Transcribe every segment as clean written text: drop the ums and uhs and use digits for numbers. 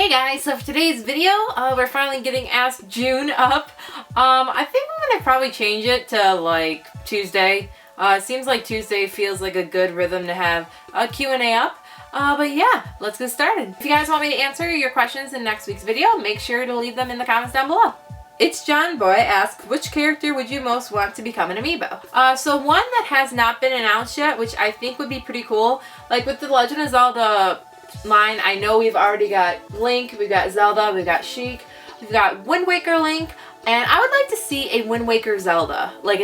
Hey guys, so for today's video, we're finally getting Askjuneee up. I think I'm gonna probably change it to like Tuesday. It seems like Tuesday feels like a good rhythm to have a Q&A up. But yeah, let's get started. If you guys want me to answer your questions in next week's video, make sure to leave them in the comments down below. It's John Boy asks, which character would you most want to become an amiibo? So one that has not been announced yet, which I think would be pretty cool, like with the Legend of Zelda line, I know we've already got Link, we've got Zelda, we've got Sheik, we've got Wind Waker Link, and I would like to see a Wind Waker Zelda, like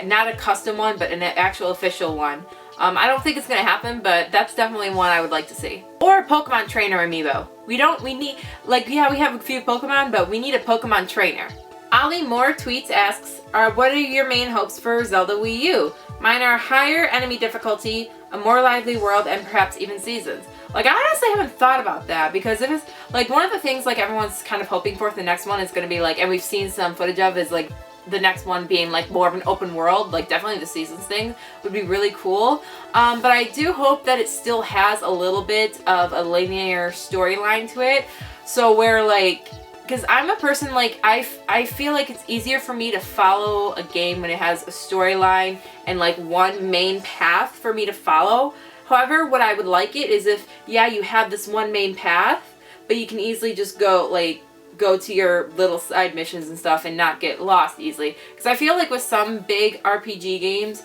not a custom one, but an actual official one. I don't think it's gonna happen, but that's definitely one I would like to see. Or a Pokemon trainer amiibo. We need, like, yeah, we have a few Pokemon, but we need a Pokemon trainer. Ali Moore tweets asks, what are your main hopes for Zelda Wii U? Mine are higher enemy difficulty, a more lively world, and perhaps even seasons. Like, I honestly haven't thought about that, because if it's, like, one of the things, like, everyone's kind of hoping for the next one is going to be, like, and we've seen some footage of, is, like, the next one being, like, more of an open world, like, definitely the seasons thing would be really cool. But I do hope that it still has a little bit of a linear storyline to it, so where, like, because I'm a person, like, I feel like it's easier for me to follow a game when it has a storyline and, like, one main path for me to follow. However, what I would like it is if, yeah, you have this one main path, but you can easily just go to your little side missions and stuff and not get lost easily. Because I feel like with some big RPG games,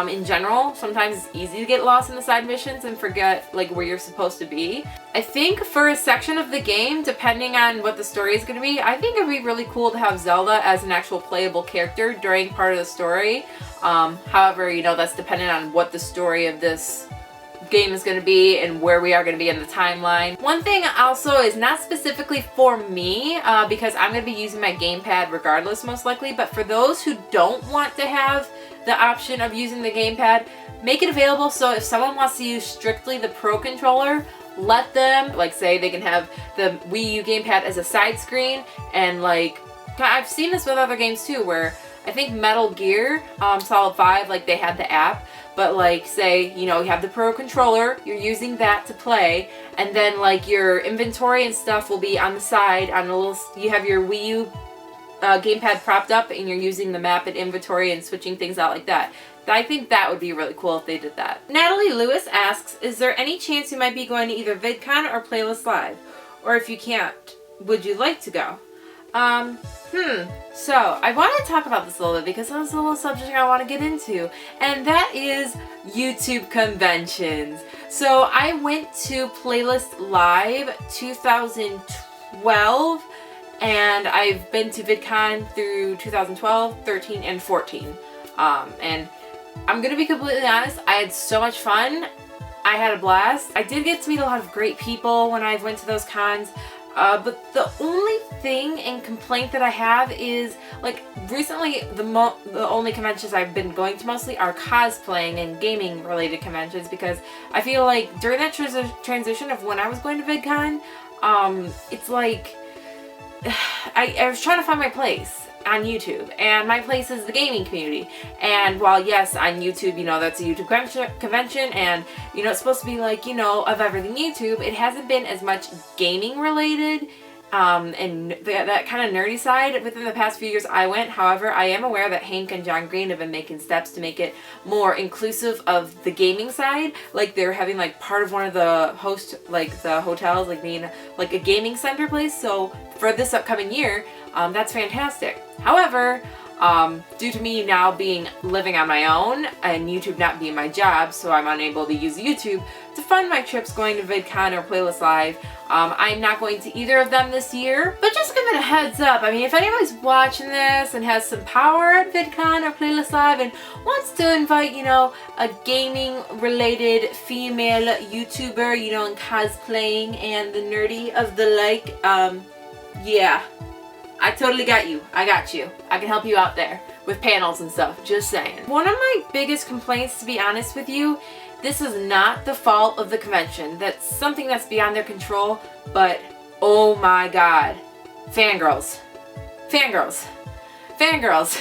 in general, sometimes it's easy to get lost in the side missions and forget, like, where you're supposed to be. I think for a section of the game, depending on what the story is going to be, I think it would be really cool to have Zelda as an actual playable character during part of the story. However, you know, that's dependent on what the story of this game is going to be and where we are going to be in the timeline. One thing also is not specifically for me, because I'm going to be using my gamepad regardless most likely, but for those who don't want to have the option of using the gamepad, make it available so if someone wants to use strictly the Pro Controller, let them, like, say they can have the Wii U gamepad as a side screen, and, like, I've seen this with other games too, where I think Metal Gear Solid 5, like, they had the app, but, like, say, you know, you have the Pro Controller, you're using that to play, and then, like, your inventory and stuff will be on the side, on a little, you have your Wii U gamepad propped up, and you're using the map and inventory and switching things out like that. I think that would be really cool if they did that. Natalie Lewis asks, is there any chance you might be going to either VidCon or Playlist Live? Or if you can't, would you like to go? So I want to talk about this a little bit because that's a little subject I want to get into, and that is YouTube conventions. So I went to Playlist Live 2012, and I've been to VidCon through 2012, 13, and 14. And I'm gonna be completely honest, I had so much fun. I had a blast. I did get to meet a lot of great people when I went to those cons. But the only thing and complaint that I have is, like, recently the only conventions I've been going to mostly are cosplaying and gaming related conventions, because I feel like during that transition of when I was going to VidCon, it's like I was trying to find my place on YouTube, and my place is the gaming community. And while yes, on YouTube, you know, that's a YouTube convention, and, you know, it's supposed to be, like, you know, of everything YouTube, it hasn't been as much gaming related, and that kind of nerdy side within the past few years I went. However, I am aware that Hank and John Green have been making steps to make it more inclusive of the gaming side. Like, they're having, like, part of one of the the hotels, like, being, like, a gaming center place. So for this upcoming year, that's fantastic. However, due to me now living on my own and YouTube not being my job, so I'm unable to use YouTube to fund my trips going to VidCon or Playlist Live. I'm not going to either of them this year, but just give it a heads up. I mean, if anybody's watching this and has some power at VidCon or Playlist Live and wants to invite, you know, a gaming related female YouTuber, you know, and cosplaying and the nerdy of the like, yeah. I totally got you. I got you. I can help you out there with panels and stuff. Just saying. One of my biggest complaints, to be honest with you, this is not the fault of the convention. That's something that's beyond their control, but oh my god. Fangirls. Fangirls. Fangirls.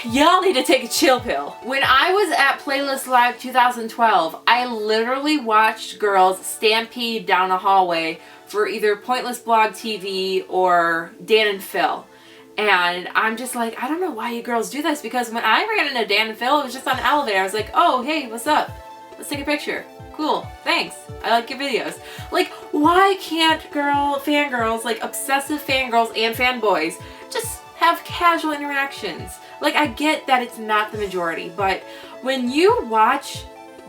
Y'all need to take a chill pill. When I was at Playlist Live 2012, I literally watched girls stampede down a hallway for either Pointless Blog TV or Dan and Phil. And I'm just like, I don't know why you girls do this, because when I ran into Dan and Phil, it was just on an elevator. I was like, oh, hey, what's up? Let's take a picture. Cool, thanks. I like your videos. Like, why can't fangirls, like obsessive fangirls and fanboys, just have casual interactions? Like, I get that it's not the majority, but when you watch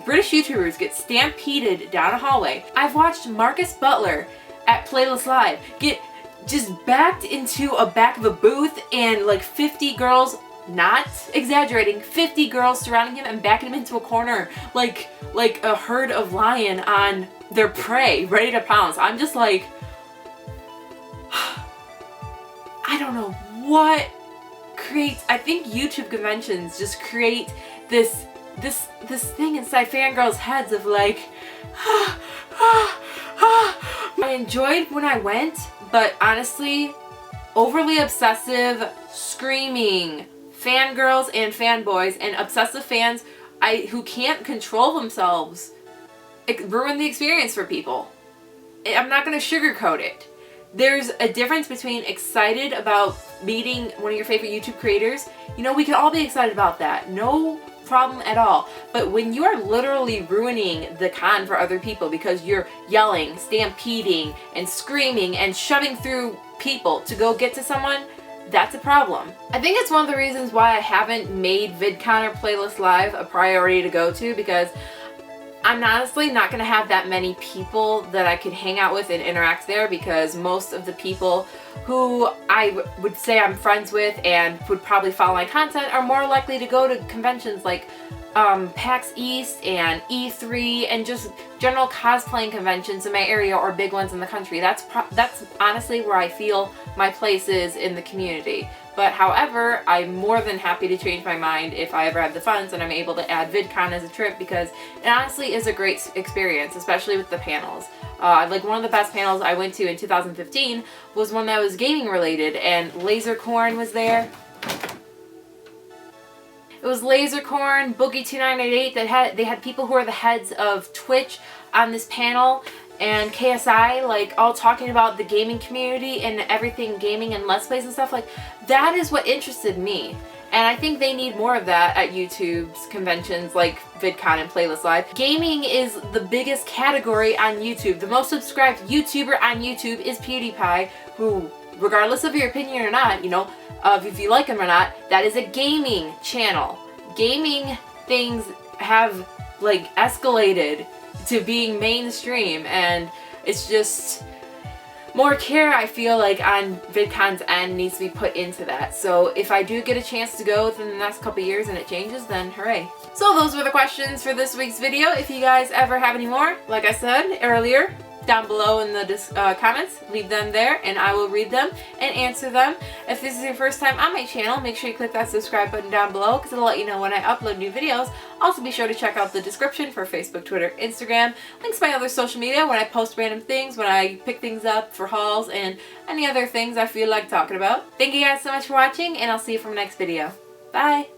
British YouTubers get stampeded down a hallway, I've watched Marcus Butler at Playlist Live get just backed into a back of a booth and like 50 girls, not exaggerating, 50 girls surrounding him and backing him into a corner like a herd of lion on their prey, ready to pounce. I'm just like, I don't know what creates, I think YouTube conventions just create this thing inside fangirls' heads of like, I enjoyed when I went, but honestly, overly obsessive, screaming fangirls and fanboys and obsessive fans who can't control themselves, it ruin the experience for people. I'm not going to sugarcoat it. There's a difference between excited about meeting one of your favorite YouTube creators. You know, we can all be excited about that. No problem at all. But when you are literally ruining the con for other people because you're yelling, stampeding, and screaming and shoving through people to go get to someone, that's a problem. I think it's one of the reasons why I haven't made Vidcon or Playlist Live a priority to go to, because I'm honestly not going to have that many people that I could hang out with and interact there, because most of the people who I would say I'm friends with and would probably follow my content are more likely to go to conventions like PAX East and E3 and just general cosplaying conventions in my area or big ones in the country. That's honestly where I feel my place is in the community. But however, I'm more than happy to change my mind if I ever have the funds and I'm able to add VidCon as a trip, because it honestly is a great experience, especially with the panels. Like one of the best panels I went to in 2015 was one that was gaming related, and Lasercorn was there. It was Lasercorn, Boogie2988, they had people who are the heads of Twitch on this panel, and KSI, like, all talking about the gaming community and everything gaming and Let's Plays and stuff. Like, that is what interested me. And I think they need more of that at YouTube's conventions like VidCon and Playlist Live. Gaming is the biggest category on YouTube. The most subscribed YouTuber on YouTube is PewDiePie, who, regardless of your opinion or not, you know, if you like him or not, that is a gaming channel. Gaming things have, like, escalated to being mainstream, and it's just more care, I feel like, on VidCon's end needs to be put into that. So if I do get a chance to go within the next couple years and it changes, then hooray. So those were the questions for this week's video. If you guys ever have any more, like I said earlier, down below in the comments, leave them there and I will read them and answer them. If this is your first time on my channel, make sure you click that subscribe button down below, because it'll let you know when I upload new videos. Also be sure to check out the description for Facebook, Twitter, Instagram, links to my other social media when I post random things, when I pick things up for hauls, and any other things I feel like talking about. Thank you guys so much for watching, and I'll see you from the next video. Bye!